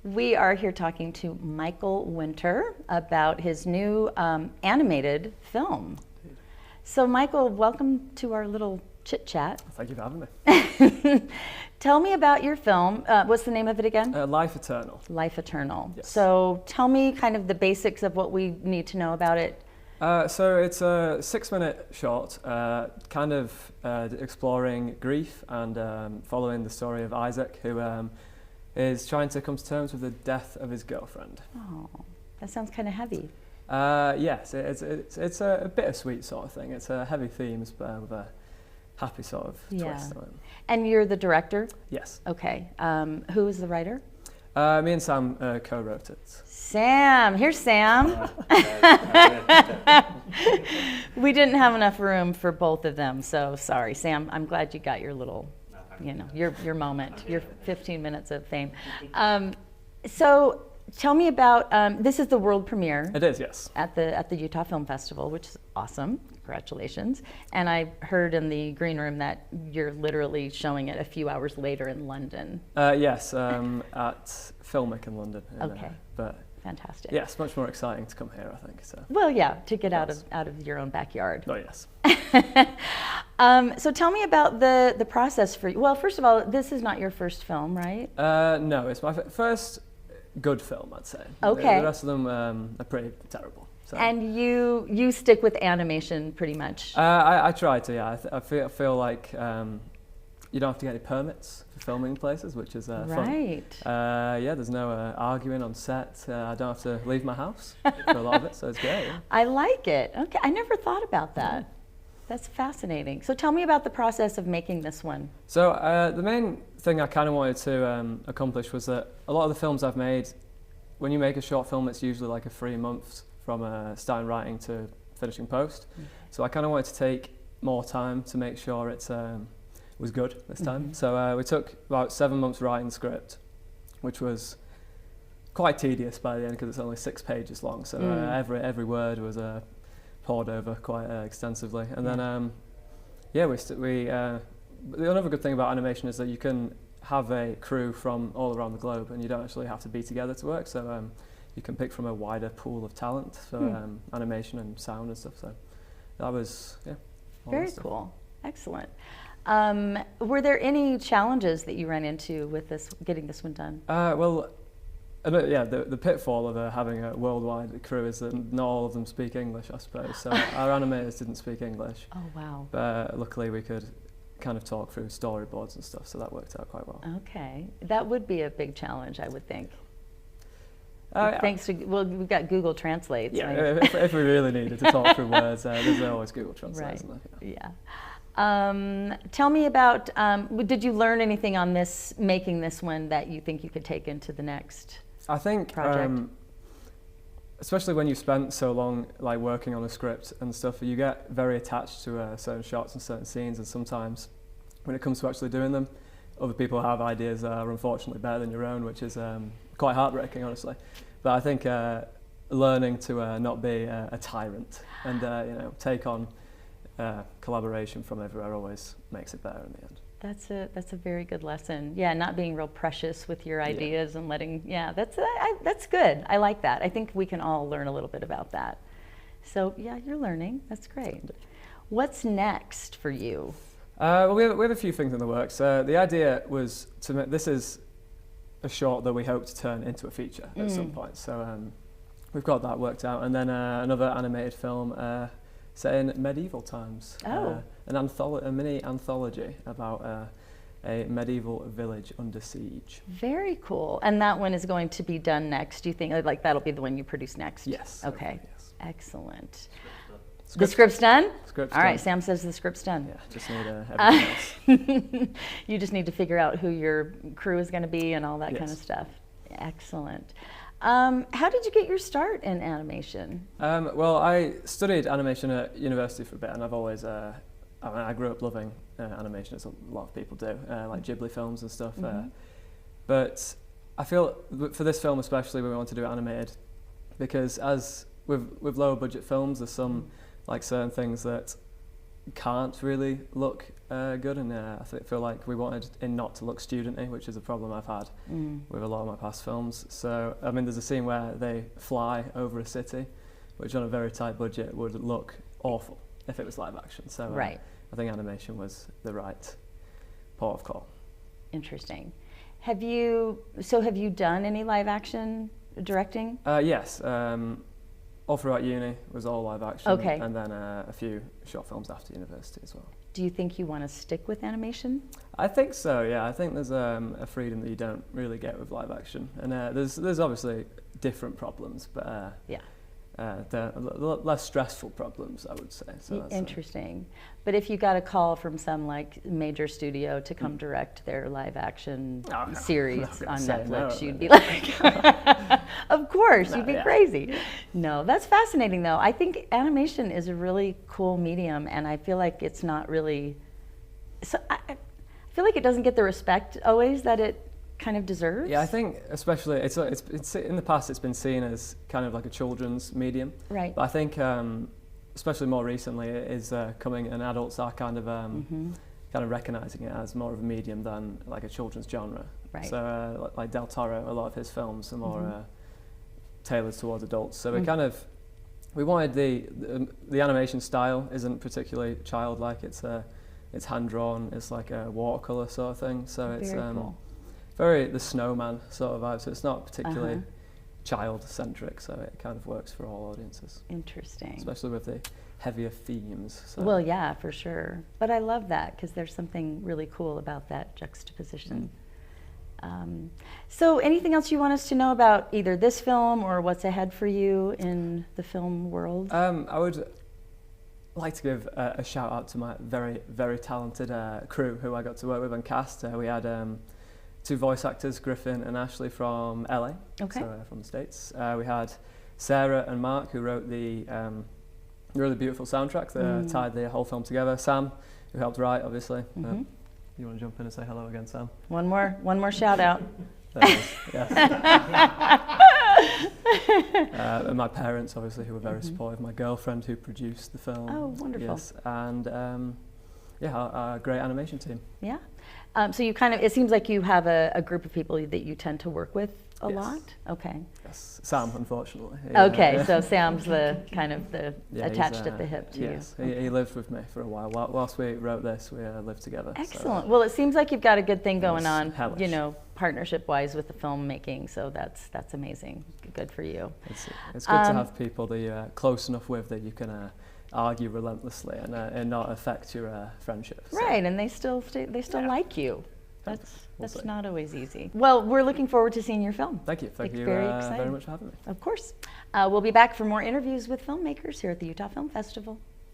We are here talking to Michael Winter about his new animated film. So Michael, welcome to our little chit chat. Thank you for having me. Tell me about your film. What's the name of it again? Life Eternal. Life Eternal. Yes. So tell me kind of the basics of what we need to know about it. So it's a 6-minute short, kind of exploring grief and following the story of Isaac, who is trying to come to terms with the death of his girlfriend. Oh, that sounds kind of heavy. Yes, it's a bittersweet sort of thing. It's a heavy themes, but with a happy sort of twist on it. And you're the director? Yes. Okay. Who is the writer? Me and Sam co-wrote it. Sam. Here's Sam. We didn't have enough room for both of them, so sorry. Sam, I'm glad you got your little, your moment, your 15 minutes of fame. So tell me about, this is the world premiere. It is, yes. At the Utah Film Festival, which is awesome. Congratulations. And I heard in the green room that you're literally showing it a few hours later in London. Yes, at Filmic in London. Okay. But fantastic. yes, much more exciting to come here, I think. So. Well, yeah, to get out of your own backyard. Oh, yes. So tell me about the process for you. Well, first of all, this is not your first film, right? No, it's my first good film, I'd say. Okay. The rest of them are pretty terrible. So. And you stick with animation pretty much. I try to, yeah. I feel like you don't have to get any permits for filming in places, which is fun. Right. Yeah, there's no arguing on set. I don't have to leave my house for a lot of it, so it's great. Yeah. I like it. Okay, I never thought about that. Yeah. That's fascinating. So tell me about the process of making this one. So the main thing I kind of wanted to accomplish was that a lot of the films I've made, when you make a short film, it's usually like a 3 months from starting writing to finishing post. Mm-hmm. So I kind of wanted to take more time to make sure it was good this time. Mm-hmm. So we took about 7 months writing the script, which was quite tedious by the end because it's only 6 pages long. So every word was poured over quite extensively. And then, the other good thing about animation is that you can have a crew from all around the globe and you don't actually have to be together to work. So you can pick from a wider pool of talent for animation and sound and stuff. So that was, very cool. Excellent. Were there any challenges that you ran into with getting this one done? Well, the pitfall of having a worldwide crew is that not all of them speak English, I suppose. So our animators didn't speak English. Oh, wow. But luckily we could kind of talk through storyboards and stuff, so that worked out quite well. Okay. That would be a big challenge, I would think. Thanks to, we've got Google Translate. Yeah, right? if we really needed to talk through words, there's always Google Translate, right. Isn't there? Yeah. Tell me about, did you learn anything on making this one that you think you could take into the next I think, project? Especially when you've spent so long like working on a script and stuff, you get very attached to certain shots and certain scenes, and sometimes when it comes to actually doing them, other people have ideas that are unfortunately better than your own, which is quite heartbreaking, honestly. But I think learning to not be a tyrant and take on collaboration from everywhere always makes it better in the end. That's a very good lesson. Yeah, not being real precious with your ideas and letting. Yeah, that's good. I like that. I think we can all learn a little bit about that. So yeah, you're learning. That's great. What's next for you? Well, we have a few things in the works. The idea was to make, this is a short that we hope to turn into a feature at some point. So we've got that worked out, and then another animated film set in medieval times. Oh. A mini anthology about a medieval village under siege. Very cool. And that one is going to be done next. Do you think like that'll be the one you produce next? Yes. Okay. Yes. Excellent. The script's done? Script's All right, done. Sam says the script's done. Yeah, just need everything else. You just need to figure out who your crew is going to be and all that kind of Yes. stuff. Excellent. How did you get your start in animation? Well, I studied animation at university for a bit, and I've always, I grew up loving animation, as a lot of people do, like Ghibli films and stuff. But I feel for this film especially, we want to do it animated, because as with lower budget films, there's some like certain things that can't really look good, and feel like we wanted it not to look studenty, which is a problem I've had with a lot of my past films. So I mean, there's a scene where they fly over a city, which on a very tight budget would look awful if it was live action. So Right. I think animation was the right port of call. Interesting. Have you done any live action directing? Yes, all throughout uni was all live action, Okay. and then a few short films after university as well. Do you think you want to stick with animation? I think so. Yeah, I think there's a freedom that you don't really get with live action, and there's obviously different problems, but Yeah. they're less stressful problems, I would say. So that's, Interesting. But if you got a call from some like major studio to come direct their live action Oh, no. series I'm not gonna on say Netflix, no. you'd be like, of course, No, you'd be yeah. crazy. No, that's fascinating though. I think animation is a really cool medium, and I feel like it's not really, so I feel like it doesn't get the respect always that it kind of deserves. Yeah, I think especially it's in the past it's been seen as kind of like a children's medium, Right. but I think especially more recently it is coming, and adults are kind of recognizing it as more of a medium than like a children's genre. Right. So like Del Toro, a lot of his films are more tailored towards adults. So we wanted the animation style isn't particularly childlike. It's hand drawn. It's like a watercolor sort of thing. So it's Very cool. very the Snowman sort of vibe. So it's not particularly child centric. So it kind of works for all audiences, Interesting. especially with the heavier themes. So. Well, yeah, for sure. But I love that because there's something really cool about that juxtaposition. So anything else you want us to know about either this film or what's ahead for you in the film world? I would like to give a shout out to my very, very talented crew who I got to work with on cast. We had two voice actors, Griffin and Ashley from LA, Okay. so from the States. We had Sarah and Mark who wrote the really beautiful soundtrack that tied the whole film together. Sam, who helped write, obviously. You want to jump in and say hello again, Sam? One more shout out. There it is, yes. And my parents, obviously, who were very supportive. My girlfriend, who produced the film. Oh, wonderful. Yes, and our great animation team. Yeah. So you kind of, it seems like you have a group of people that you tend to work with a Yes. lot. Okay. Yes, Sam, unfortunately. Okay, so Sam's the kind of the Yeah, he's, attached at the hip to yes, you. he lived with me for a while. Whilst we wrote this, we lived together. Excellent. Well, it seems like you've got a good thing going was on, hellish. you know, partnership-wise with the filmmaking. So that's amazing. Good for you. It's good to have people that you're close enough with that you can argue relentlessly and not affect your friendship. So. Right, and they still Yeah. like you. We'll That's see. not always easy. Well, we're looking forward to seeing your film. Thank you. Thank It's you very very exciting. much for having me. Of course. We'll be back for more interviews with filmmakers here at the Utah Film Festival.